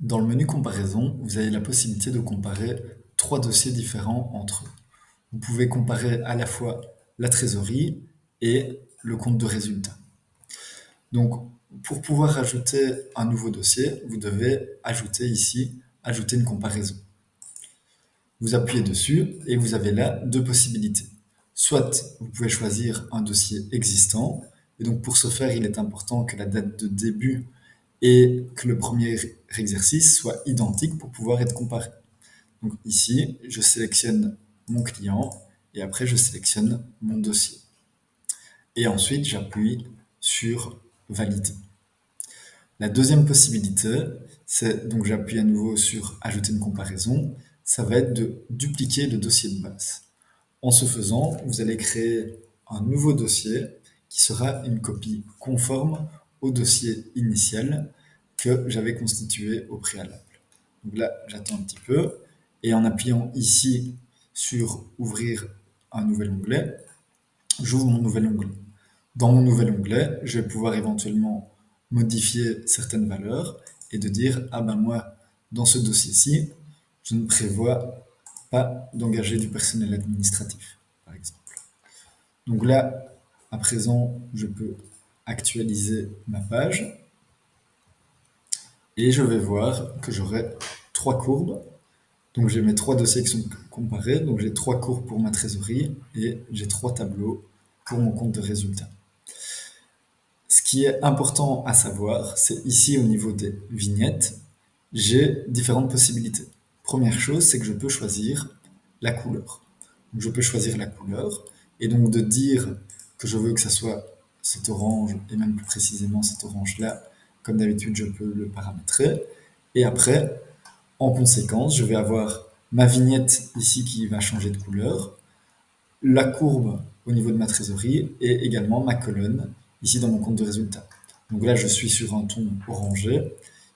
Dans le menu comparaison, vous avez la possibilité de comparer trois dossiers différents entre eux. Vous pouvez comparer à la fois la trésorerie et le compte de résultat. Donc, pour pouvoir ajouter un nouveau dossier, vous devez ajouter ici, ajouter une comparaison. Vous appuyez dessus et vous avez là deux possibilités. Soit vous pouvez choisir un dossier existant, et donc pour ce faire, il est important que la date de début et que le premier exercice soit identique pour pouvoir être comparé. Donc ici, je sélectionne mon client et après je sélectionne mon dossier. Et ensuite, j'appuie sur valider. La deuxième possibilité, c'est donc j'appuie à nouveau sur ajouter une comparaison, ça va être de dupliquer le dossier de base. En ce faisant, vous allez créer un nouveau dossier qui sera une copie conforme au dossier initial que j'avais constitué au préalable. Donc là, j'attends un petit peu et en appuyant ici sur ouvrir un nouvel onglet, j'ouvre mon nouvel onglet. Dans mon nouvel onglet, je vais pouvoir éventuellement modifier certaines valeurs et de dire, ah ben moi, dans ce dossier-ci, je ne prévois pas d'engager du personnel administratif, par exemple. Donc là, à présent, je peux actualiser ma page et je vais voir que j'aurai trois courbes. Donc j'ai mes trois dossiers qui sont comparés, donc j'ai trois courbes pour ma trésorerie et j'ai trois tableaux pour mon compte de résultat. Ce qui est important à savoir, c'est ici au niveau des vignettes, j'ai différentes possibilités. Première chose, c'est que je peux choisir la couleur. Donc, je peux choisir la couleur et donc de dire que je veux que ça soit cet orange et même plus précisément cet orange-là. Comme d'habitude, je peux le paramétrer. Et après, en conséquence, je vais avoir ma vignette ici qui va changer de couleur, la courbe au niveau de ma trésorerie et également ma colonne ici dans mon compte de résultat. Donc là, je suis sur un ton orangé.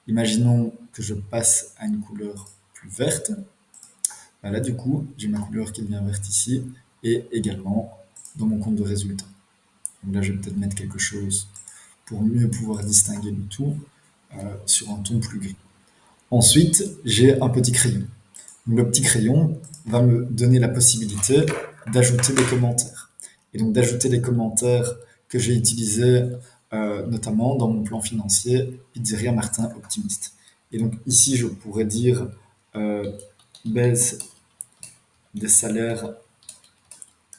Imaginons que je passe à une couleur plus verte. Là, du coup, j'ai ma couleur qui devient verte ici et également dans mon compte de résultat. Donc là, je vais peut-être mettre quelque chose pour mieux pouvoir distinguer le tout sur un ton plus gris. Ensuite, j'ai un petit crayon. Donc, le petit crayon va me donner la possibilité d'ajouter des commentaires. Et donc d'ajouter des commentaires que j'ai utilisés notamment dans mon plan financier Pizzeria Martin Optimiste. Et donc ici, je pourrais dire baisse des salaires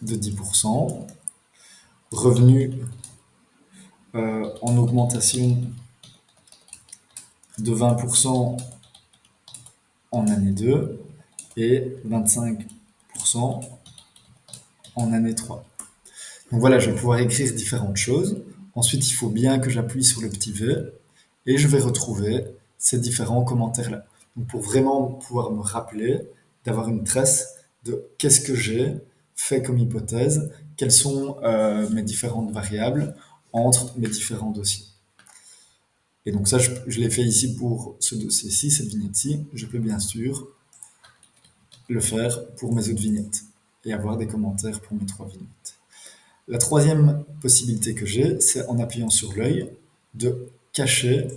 de 10%, revenus en augmentation de 20% en année 2 et 25% en année 3. Donc voilà, je vais pouvoir écrire différentes choses. Ensuite, il faut bien que j'appuie sur le petit V et je vais retrouver ces différents commentaires-là. Donc pour vraiment pouvoir me rappeler, d'avoir une trace de qu'est-ce que j'ai fait comme hypothèse, quelles sont mes différentes variables entre mes différents dossiers. Et donc ça, je l'ai fait ici pour ce dossier-ci, cette vignette-ci. Je peux bien sûr le faire pour mes autres vignettes et avoir des commentaires pour mes trois vignettes. La troisième possibilité que j'ai, c'est en appuyant sur l'œil, de cacher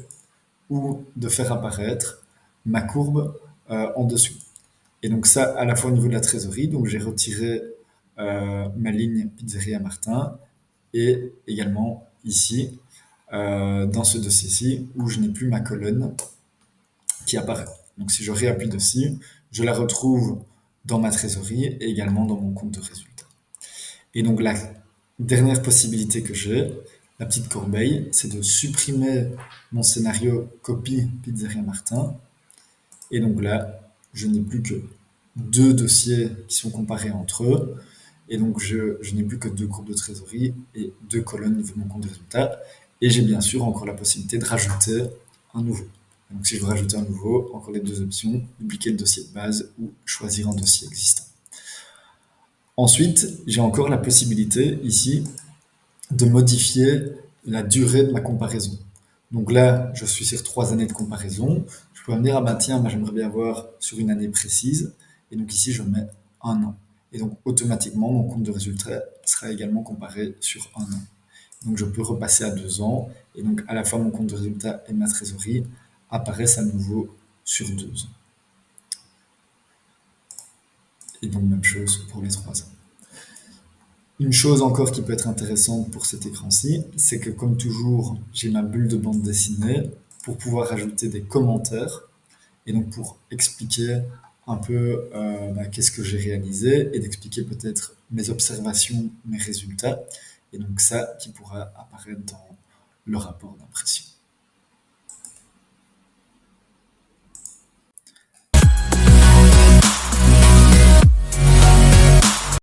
ou de faire apparaître ma courbe en dessous. Et donc ça, à la fois au niveau de la trésorerie, donc j'ai retiré ma ligne Pizzeria Martin et également ici, dans ce dossier-ci, où je n'ai plus ma colonne qui apparaît. Donc si je réappuie dessus, je la retrouve dans ma trésorerie et également dans mon compte de résultat. Et donc la dernière possibilité que j'ai, la petite corbeille, c'est de supprimer mon scénario copie Pizzeria Martin. Et donc là, je n'ai plus que deux dossiers qui sont comparés entre eux. Et donc je n'ai plus que deux courbes de trésorerie et deux colonnes de mon compte de résultat. Et j'ai bien sûr encore la possibilité de rajouter un nouveau. Donc si je veux rajouter un nouveau, encore les deux options, dupliquer le dossier de base ou choisir un dossier existant. Ensuite, j'ai encore la possibilité ici de modifier la durée de ma comparaison. Donc là, je suis sur 3 années de comparaison. Je peux me dire, ah bah tiens, bah, j'aimerais bien voir sur une année précise. Et donc ici, je mets un an. Et donc automatiquement, mon compte de résultat sera également comparé sur un an. Donc je peux repasser à 2 ans. Et donc à la fois mon compte de résultat et ma trésorerie apparaissent à nouveau sur 2 ans. Et donc même chose pour les 3 ans. Une chose encore qui peut être intéressante pour cet écran-ci, c'est que comme toujours, j'ai ma bulle de bande dessinée pour pouvoir ajouter des commentaires et donc pour expliquer un peu qu'est-ce que j'ai réalisé et d'expliquer peut-être mes observations, mes résultats. Et donc ça qui pourra apparaître dans le rapport d'impression.